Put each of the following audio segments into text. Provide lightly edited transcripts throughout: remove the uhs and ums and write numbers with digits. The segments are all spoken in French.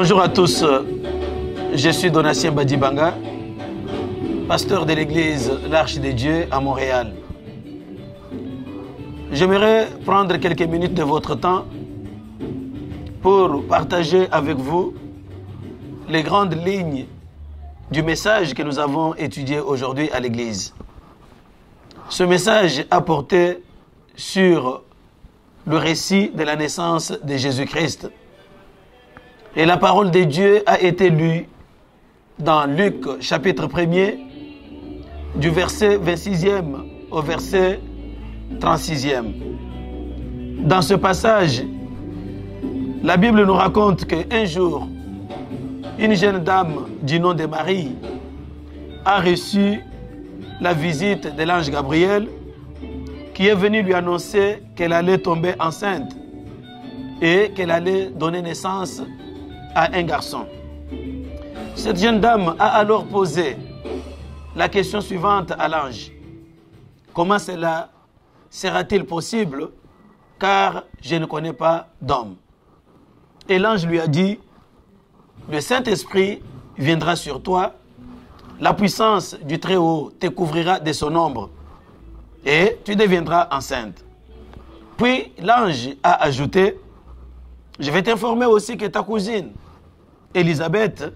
Bonjour à tous, je suis Donatien Badibanga, pasteur de l'église L'Arche des Dieux à Montréal. J'aimerais prendre quelques minutes de votre temps pour partager avec vous les grandes lignes du message que nous avons étudié aujourd'hui à l'église. Ce message a porté sur le récit de la naissance de Jésus-Christ. Et la parole de Dieu a été lue dans Luc chapitre 1er, du verset 26e au verset 36e. Dans ce passage, la Bible nous raconte qu'un jour, une jeune dame du nom de Marie a reçu la visite de l'ange Gabriel qui est venu lui annoncer qu'elle allait tomber enceinte et qu'elle allait donner naissance à un garçon. Cette jeune dame a alors posé la question suivante à l'ange. Comment cela sera-t-il possible car je ne connais pas d'homme? Et l'ange lui a dit, le Saint-Esprit viendra sur toi, la puissance du Très-Haut te couvrira de son ombre et tu deviendras enceinte. Puis l'ange a ajouté, je vais t'informer aussi que ta cousine, Élisabeth,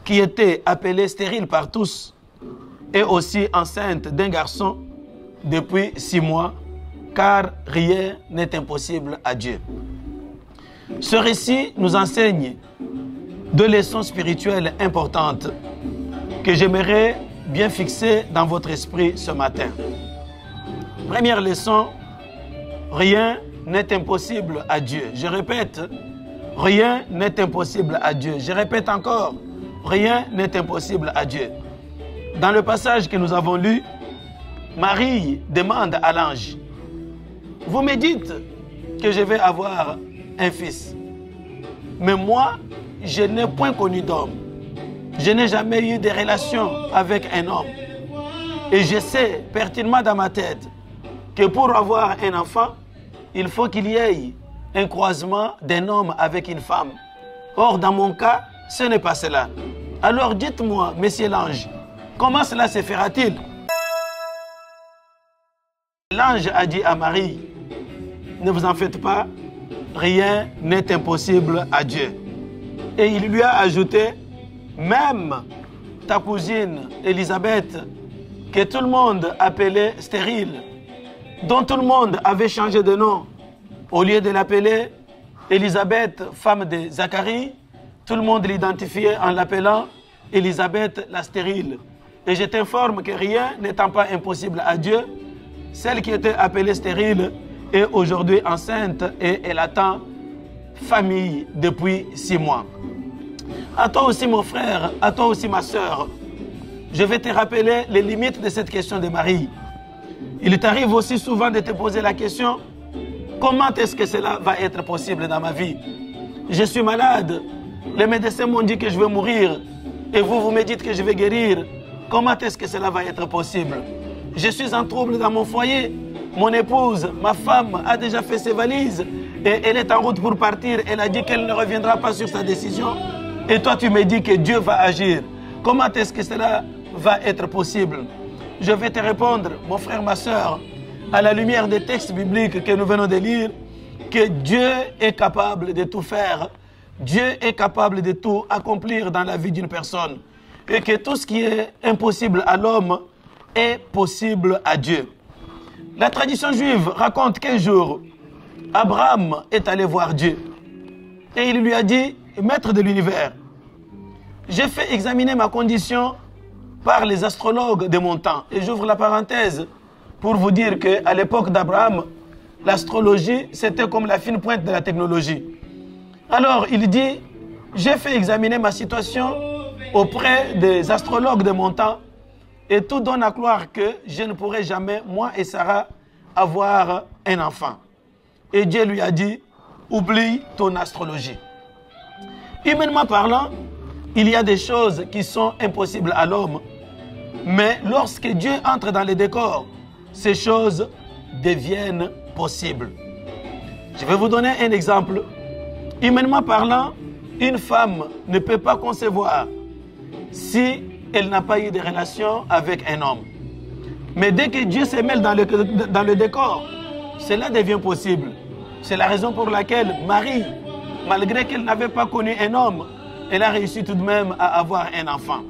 qui était appelée stérile par tous, est aussi enceinte d'un garçon depuis 6 mois, car rien n'est impossible à Dieu. Ce récit nous enseigne 2 leçons spirituelles importantes que j'aimerais bien fixer dans votre esprit ce matin. Première leçon, rien n'est impossible à Dieu. Je répète, rien n'est impossible à Dieu. Je répète encore, rien n'est impossible à Dieu. Dans le passage que nous avons lu, Marie demande à l'ange, vous me dites que je vais avoir un fils, mais moi, je n'ai point connu d'homme. Je n'ai jamais eu de relation avec un homme. Et je sais pertinemment dans ma tête que pour avoir un enfant, il faut qu'il y ait un croisement d'un homme avec une femme. Or, dans mon cas, ce n'est pas cela. Alors dites-moi, monsieur l'ange, comment cela se fera-t-il? L'ange a dit à Marie, ne vous en faites pas, rien n'est impossible à Dieu. Et il lui a ajouté, même ta cousine Élisabeth, que tout le monde appelait stérile, dont tout le monde avait changé de nom, au lieu de l'appeler Élisabeth, femme de Zacharie, tout le monde l'identifiait en l'appelant Élisabeth la stérile. Et je t'informe que rien n'étant pas impossible à Dieu, celle qui était appelée stérile est aujourd'hui enceinte et elle attend famille depuis 6 mois. À toi aussi mon frère, à toi aussi ma sœur, je vais te rappeler les limites de cette question de Marie. Il t'arrive aussi souvent de te poser la question, comment est-ce que cela va être possible dans ma vie? Je suis malade, les médecins m'ont dit que je vais mourir et vous me dites que je vais guérir. Comment est-ce que cela va être possible? Je suis en trouble dans mon foyer. Mon épouse, ma femme, a déjà fait ses valises et elle est en route pour partir. Elle a dit qu'elle ne reviendra pas sur sa décision. Et toi, tu me dis que Dieu va agir. Comment est-ce que cela va être possible? Je vais te répondre, mon frère, ma soeur, à la lumière des textes bibliques que nous venons de lire, que Dieu est capable de tout faire. Dieu est capable de tout accomplir dans la vie d'une personne. Et que tout ce qui est impossible à l'homme est possible à Dieu. La tradition juive raconte qu'un jour, Abraham est allé voir Dieu. Et il lui a dit, maître de l'univers, j'ai fait examiner ma condition par les astrologues de mon temps. Et j'ouvre la parenthèse pour vous dire qu'à l'époque d'Abraham, l'astrologie, c'était comme la fine pointe de la technologie. Alors, il dit, j'ai fait examiner ma situation auprès des astrologues de mon temps et tout donne à croire que je ne pourrai jamais, moi et Sarah, avoir un enfant. Et Dieu lui a dit, oublie ton astrologie. Humainement parlant, il y a des choses qui sont impossibles à l'homme, mais lorsque Dieu entre dans les décors, ces choses deviennent possibles. Je vais vous donner un exemple. Humainement parlant, une femme ne peut pas concevoir si elle n'a pas eu de relation avec un homme. Mais dès que Dieu se mêle dans le décor, cela devient possible. C'est la raison pour laquelle Marie, malgré qu'elle n'avait pas connu un homme, elle a réussi tout de même à avoir un enfant.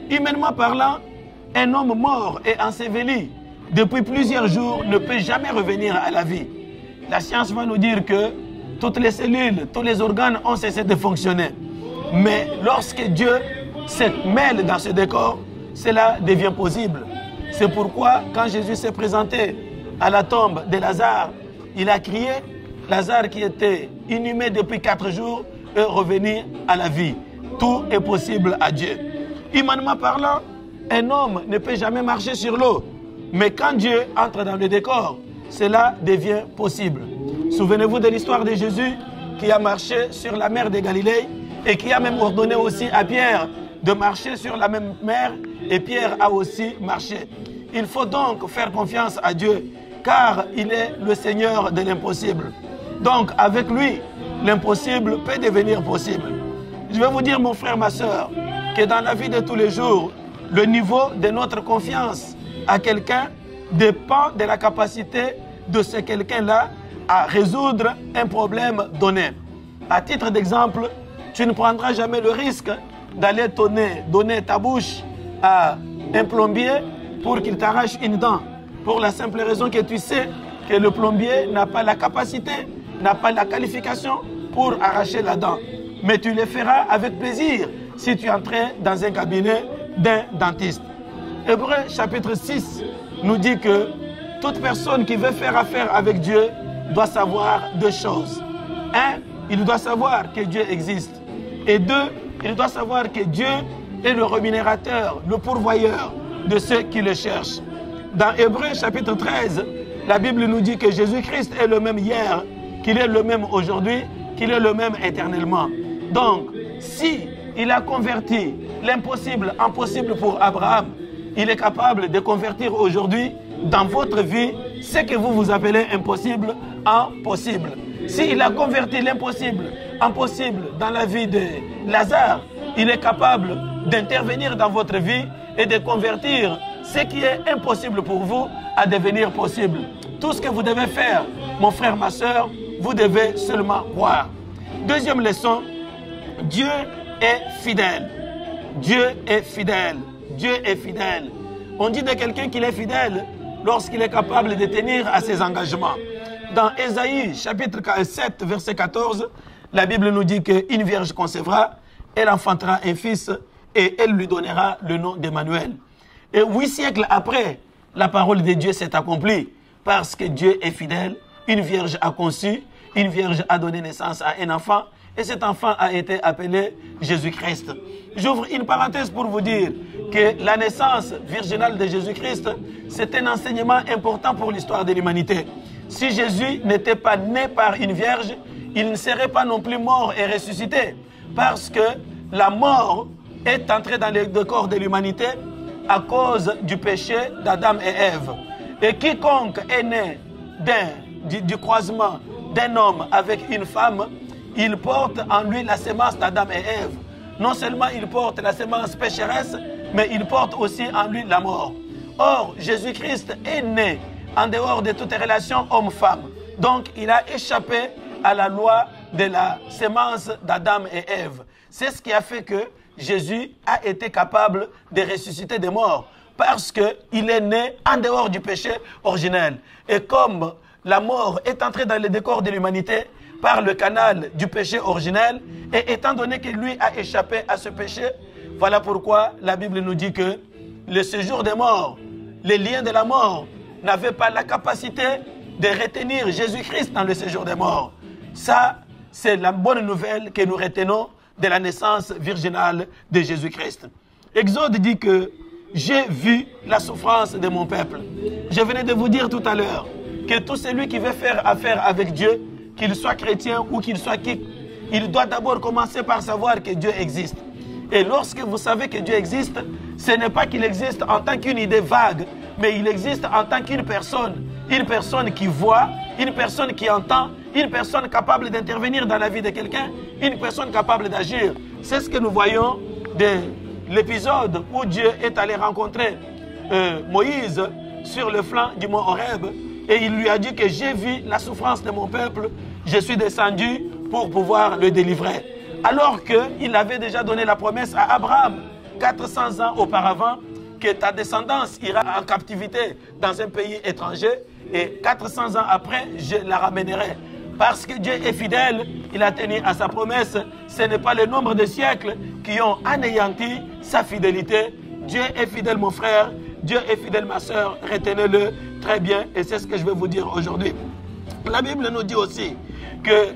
Humainement parlant, un homme mort et enseveli depuis plusieurs jours ne peut jamais revenir à la vie. La science va nous dire que toutes les cellules, tous les organes ont cessé de fonctionner. Mais lorsque Dieu se mêle dans ce décor, cela devient possible. C'est pourquoi, quand Jésus s'est présenté à la tombe de Lazare, il a crié, Lazare qui était inhumé depuis 4 jours est revenu à la vie. Tout est possible à Dieu. Humainement parlant, un homme ne peut jamais marcher sur l'eau. Mais quand Dieu entre dans le décor, cela devient possible. Souvenez-vous de l'histoire de Jésus qui a marché sur la mer de Galilée et qui a même ordonné aussi à Pierre de marcher sur la même mer et Pierre a aussi marché. Il faut donc faire confiance à Dieu car il est le Seigneur de l'impossible. Donc avec lui, l'impossible peut devenir possible. Je vais vous dire mon frère, ma soeur, que dans la vie de tous les jours, le niveau de notre confiance à quelqu'un dépend de la capacité de ce quelqu'un-là à résoudre un problème donné. À titre d'exemple, tu ne prendras jamais le risque d'aller donner ta bouche à un plombier pour qu'il t'arrache une dent. Pour la simple raison que tu sais que le plombier n'a pas la capacité, n'a pas la qualification pour arracher la dent. Mais tu le feras avec plaisir si tu entrais dans un cabinet d'un dentiste. Hébreux chapitre 6 nous dit que toute personne qui veut faire affaire avec Dieu doit savoir 2 choses. 1, il doit savoir que Dieu existe. Et 2, il doit savoir que Dieu est le rémunérateur, le pourvoyeur de ceux qui le cherchent. Dans Hébreux chapitre 13, la Bible nous dit que Jésus-Christ est le même hier, qu'il est le même aujourd'hui, qu'il est le même éternellement. Donc, si il a converti l'impossible en possible pour Abraham, il est capable de convertir aujourd'hui dans votre vie ce que vous appelez impossible en possible. S'il a converti l'impossible en possible dans la vie de Lazare, il est capable d'intervenir dans votre vie et de convertir ce qui est impossible pour vous à devenir possible. Tout ce que vous devez faire, mon frère, ma soeur, vous devez seulement croire. Deuxième leçon, Dieu est fidèle. Dieu est fidèle. Dieu est fidèle. On dit de quelqu'un qu'il est fidèle lorsqu'il est capable de tenir à ses engagements. Dans Ésaïe chapitre 7, verset 14, la Bible nous dit qu'une vierge concevra, elle enfantera un fils et elle lui donnera le nom d'Emmanuel. Et 8 siècles après, la parole de Dieu s'est accomplie parce que Dieu est fidèle. Une vierge a conçu, une vierge a donné naissance à un enfant et cet enfant a été appelé Jésus-Christ. J'ouvre une parenthèse pour vous dire que la naissance virginale de Jésus-Christ, c'est un enseignement important pour l'histoire de l'humanité. Si Jésus n'était pas né par une vierge, il ne serait pas non plus mort et ressuscité. Parce que la mort est entrée dans le décor de l'humanité à cause du péché d'Adam et Ève. Et quiconque est né du croisement d'un homme avec une femme, il porte en lui la sémence d'Adam et Ève. Non seulement il porte la sémence pécheresse, mais il porte aussi en lui la mort. Or, Jésus-Christ est né en dehors de toute relation homme-femme. Donc, il a échappé à la loi de la sémence d'Adam et Ève. C'est ce qui a fait que Jésus a été capable de ressusciter des morts. Parce qu'il est né en dehors du péché originel. Et comme la mort est entrée dans le décor de l'humanité par le canal du péché originel, et étant donné que lui a échappé à ce péché, voilà pourquoi la Bible nous dit que le séjour des morts, les liens de la mort, n'avaient pas la capacité de retenir Jésus-Christ dans le séjour des morts. Ça, c'est la bonne nouvelle que nous retenons de la naissance virginale de Jésus-Christ. Exode dit que j'ai vu la souffrance de mon peuple. Je venais de vous dire tout à l'heure que tout celui qui veut faire affaire avec Dieu, qu'il soit chrétien ou qu'il soit qui, il doit d'abord commencer par savoir que Dieu existe. Et lorsque vous savez que Dieu existe, ce n'est pas qu'il existe en tant qu'une idée vague, mais il existe en tant qu'une personne qui voit, une personne qui entend, une personne capable d'intervenir dans la vie de quelqu'un, une personne capable d'agir. C'est ce que nous voyons de l'épisode où Dieu est allé rencontrer Moïse sur le flanc du mont Horeb et il lui a dit que j'ai vu la souffrance de mon peuple, je suis descendu pour pouvoir le délivrer. Alors qu'il avait déjà donné la promesse à Abraham 400 ans auparavant que ta descendance ira en captivité dans un pays étranger et 400 ans après, je la ramènerai. Parce que Dieu est fidèle, il a tenu à sa promesse. Ce n'est pas le nombre de siècles qui ont anéanti sa fidélité. Dieu est fidèle, mon frère. Dieu est fidèle, ma soeur. Retenez-le très bien et c'est ce que je vais vous dire aujourd'hui. La Bible nous dit aussi que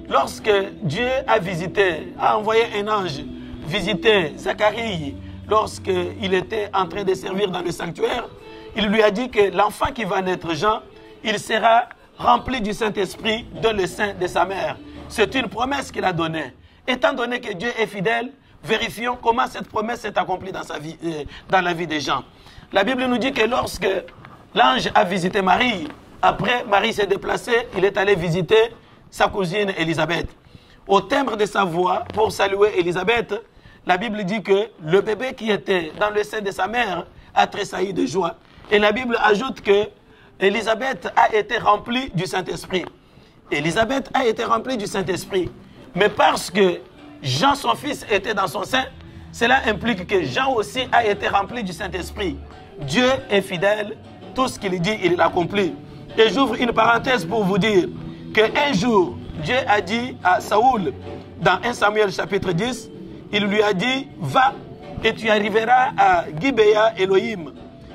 lorsque Dieu a envoyé un ange visiter Zacharie, lorsqu'il était en train de servir dans le sanctuaire, il lui a dit que l'enfant qui va naître, Jean, il sera rempli du Saint-Esprit dans le sein de sa mère. C'est une promesse qu'il a donnée. Étant donné que Dieu est fidèle, vérifions comment cette promesse s'est accomplie dans, dans la vie des gens. La Bible nous dit que lorsque l'ange a visité Marie, après Marie s'est déplacée, il est allé visiter sa cousine Élisabeth. Au timbre de sa voix, pour saluer Élisabeth, la Bible dit que le bébé qui était dans le sein de sa mère a tressailli de joie. Et la Bible ajoute que Élisabeth a été remplie du Saint-Esprit. Élisabeth a été remplie du Saint-Esprit. Mais parce que Jean, son fils, était dans son sein, cela implique que Jean aussi a été rempli du Saint-Esprit. Dieu est fidèle, tout ce qu'il dit, il l'accomplit. Et j'ouvre une parenthèse pour vous dire qu'un jour, Dieu a dit à Saoul, dans 1 Samuel chapitre 10, il lui a dit, va et tu arriveras à Gibéa Elohim.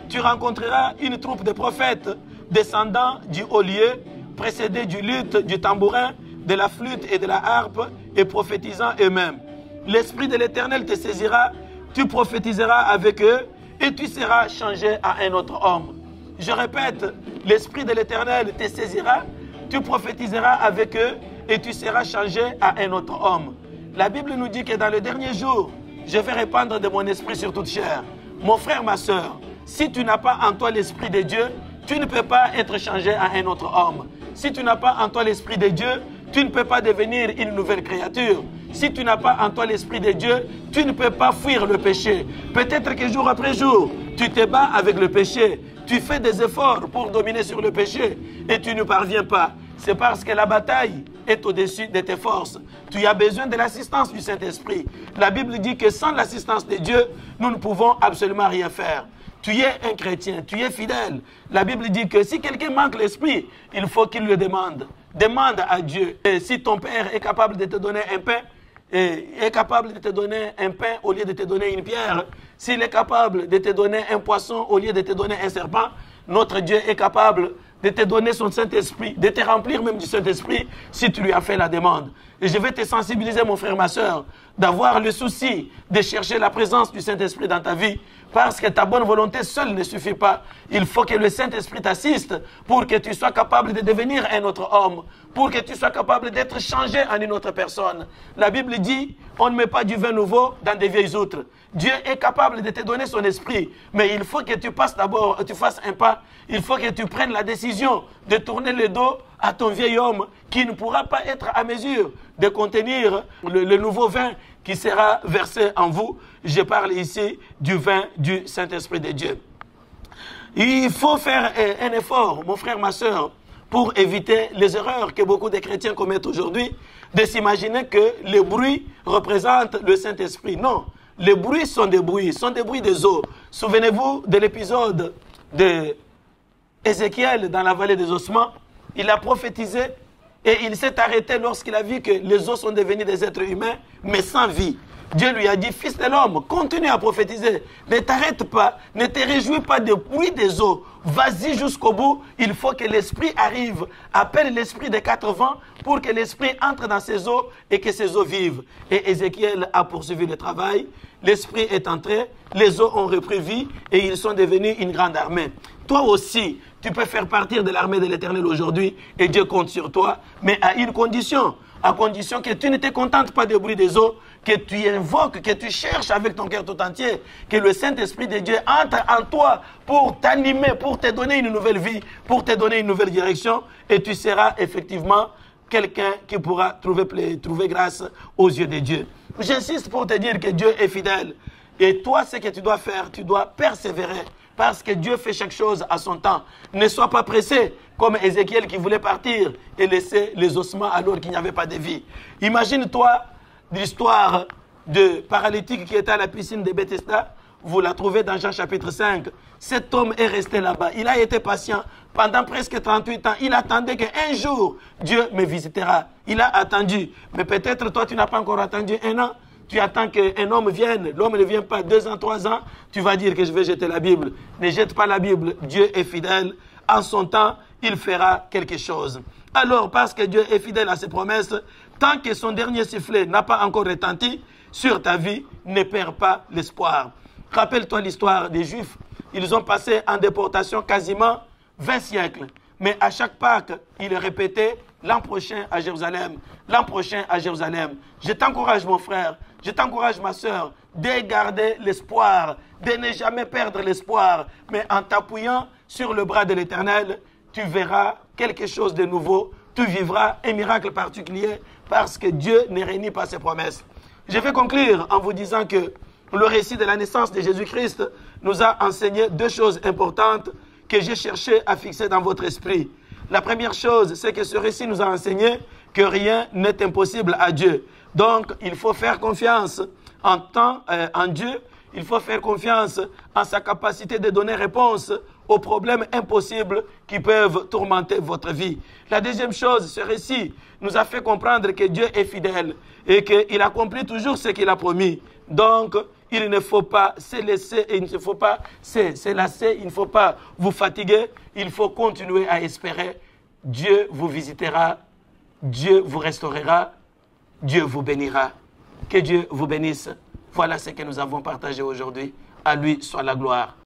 Tu rencontreras une troupe de prophètes descendant du haut lieu, précédés du luth, du tambourin, de la flûte et de la harpe, et prophétisant eux-mêmes. L'Esprit de l'Éternel te saisira, tu prophétiseras avec eux, et tu seras changé à un autre homme. Je répète, l'Esprit de l'Éternel te saisira, tu prophétiseras avec eux, et tu seras changé à un autre homme. La Bible nous dit que dans le dernier jour, je vais répandre de mon esprit sur toute chair. Mon frère, ma soeur, si tu n'as pas en toi l'Esprit de Dieu, tu ne peux pas être changé à un autre homme. Si tu n'as pas en toi l'Esprit de Dieu, tu ne peux pas devenir une nouvelle créature. Si tu n'as pas en toi l'Esprit de Dieu, tu ne peux pas fuir le péché. Peut-être que jour après jour, tu te bats avec le péché. Tu fais des efforts pour dominer sur le péché et tu ne parviens pas. C'est parce que la bataille est au-dessus de tes forces. Tu as besoin de l'assistance du Saint-Esprit. La Bible dit que sans l'assistance de Dieu, nous ne pouvons absolument rien faire. Tu es un chrétien, tu es fidèle. La Bible dit que si quelqu'un manque l'esprit, il faut qu'il le demande. Demande à Dieu. Et si ton père est capable de te donner un pain, est capable de te donner un pain au lieu de te donner une pierre, s'il est capable de te donner un poisson au lieu de te donner un serpent, notre Dieu est capable de te donner son Saint-Esprit, de te remplir même du Saint-Esprit si tu lui as fait la demande. Et je vais te sensibiliser, mon frère, ma soeur, d'avoir le souci de chercher la présence du Saint-Esprit dans ta vie, parce que ta bonne volonté seule ne suffit pas. Il faut que le Saint-Esprit t'assiste pour que tu sois capable de devenir un autre homme, pour que tu sois capable d'être changé en une autre personne. La Bible dit, on ne met pas du vin nouveau dans des vieilles outres. Dieu est capable de te donner son esprit, mais il faut que tu passes d'abord, tu fasses un pas. Il faut que tu prennes la décision de tourner le dos à ton vieil homme qui ne pourra pas être à mesure de contenir le nouveau vin qui sera versé en vous. Je parle ici du vin du Saint-Esprit de Dieu. Il faut faire un effort, mon frère, ma soeur, pour éviter les erreurs que beaucoup de chrétiens commettent aujourd'hui, de s'imaginer que les bruits représentent le Saint-Esprit. Non, les bruits sont des bruits des eaux. Souvenez-vous de l'épisode de Ézéchiel dans la vallée des ossements. Il a prophétisé et il s'est arrêté lorsqu'il a vu que les os sont devenus des êtres humains, mais sans vie. Dieu lui a dit, fils de l'homme, continue à prophétiser. Ne t'arrête pas, ne te réjouis pas des bruits des eaux. Vas-y jusqu'au bout. Il faut que l'esprit arrive. Appelle l'esprit des 4 vents pour que l'esprit entre dans ces eaux et que ces eaux vivent. Et Ézéchiel a poursuivi le travail. L'esprit est entré, les eaux ont repris vie et ils sont devenus une grande armée. Toi aussi, tu peux faire partie de l'armée de l'Éternel aujourd'hui et Dieu compte sur toi, mais à une condition. À condition que tu ne te contentes pas des bruits des eaux, que tu invoques, que tu cherches avec ton cœur tout entier, que le Saint-Esprit de Dieu entre en toi pour t'animer, pour te donner une nouvelle vie, pour te donner une nouvelle direction, et tu seras effectivement quelqu'un qui pourra trouver grâce aux yeux de Dieu. J'insiste pour te dire que Dieu est fidèle. Et toi, ce que tu dois faire, tu dois persévérer. Parce que Dieu fait chaque chose à son temps. Ne sois pas pressé, comme Ézéchiel qui voulait partir et laisser les ossements alors qu'il n'y avait pas de vie. Imagine-toi l'histoire de paralytique qui était à la piscine de Bethesda. Vous la trouvez dans Jean chapitre 5. Cet homme est resté là-bas. Il a été patient pendant presque 38 ans. Il attendait qu'un jour, Dieu me visitera. Il a attendu. Mais peut-être toi, tu n'as pas encore attendu 1 an. Tu attends qu'un homme vienne. L'homme ne vient pas 2 ans, 3 ans. Tu vas dire que je vais jeter la Bible. Ne jette pas la Bible. Dieu est fidèle. En son temps, il fera quelque chose. Alors, parce que Dieu est fidèle à ses promesses, tant que son dernier sifflet n'a pas encore retenti sur ta vie, ne perds pas l'espoir. Rappelle-toi l'histoire des Juifs. Ils ont passé en déportation quasiment 20 siècles. Mais à chaque Pâques, ils répétaient l'an prochain à Jérusalem, l'an prochain à Jérusalem. Je t'encourage mon frère, je t'encourage ma soeur, de garder l'espoir, de ne jamais perdre l'espoir. Mais en t'appuyant sur le bras de l'Éternel, tu verras quelque chose de nouveau, tu vivras un miracle particulier parce que Dieu ne renie pas ses promesses. Je vais conclure en vous disant que le récit de la naissance de Jésus-Christ nous a enseigné 2 choses importantes que j'ai cherché à fixer dans votre esprit. La première chose, c'est que ce récit nous a enseigné que rien n'est impossible à Dieu. Donc, il faut faire confiance en Dieu. Il faut faire confiance en sa capacité de donner réponse aux problèmes impossibles qui peuvent tourmenter votre vie. La deuxième chose, ce récit nous a fait comprendre que Dieu est fidèle et qu'il accomplit toujours ce qu'il a promis. Donc, il ne faut pas se laisser, il ne faut pas se lasser, il ne faut pas vous fatiguer, il faut continuer à espérer. Dieu vous visitera, Dieu vous restaurera, Dieu vous bénira. Que Dieu vous bénisse. Voilà ce que nous avons partagé aujourd'hui. À lui soit la gloire.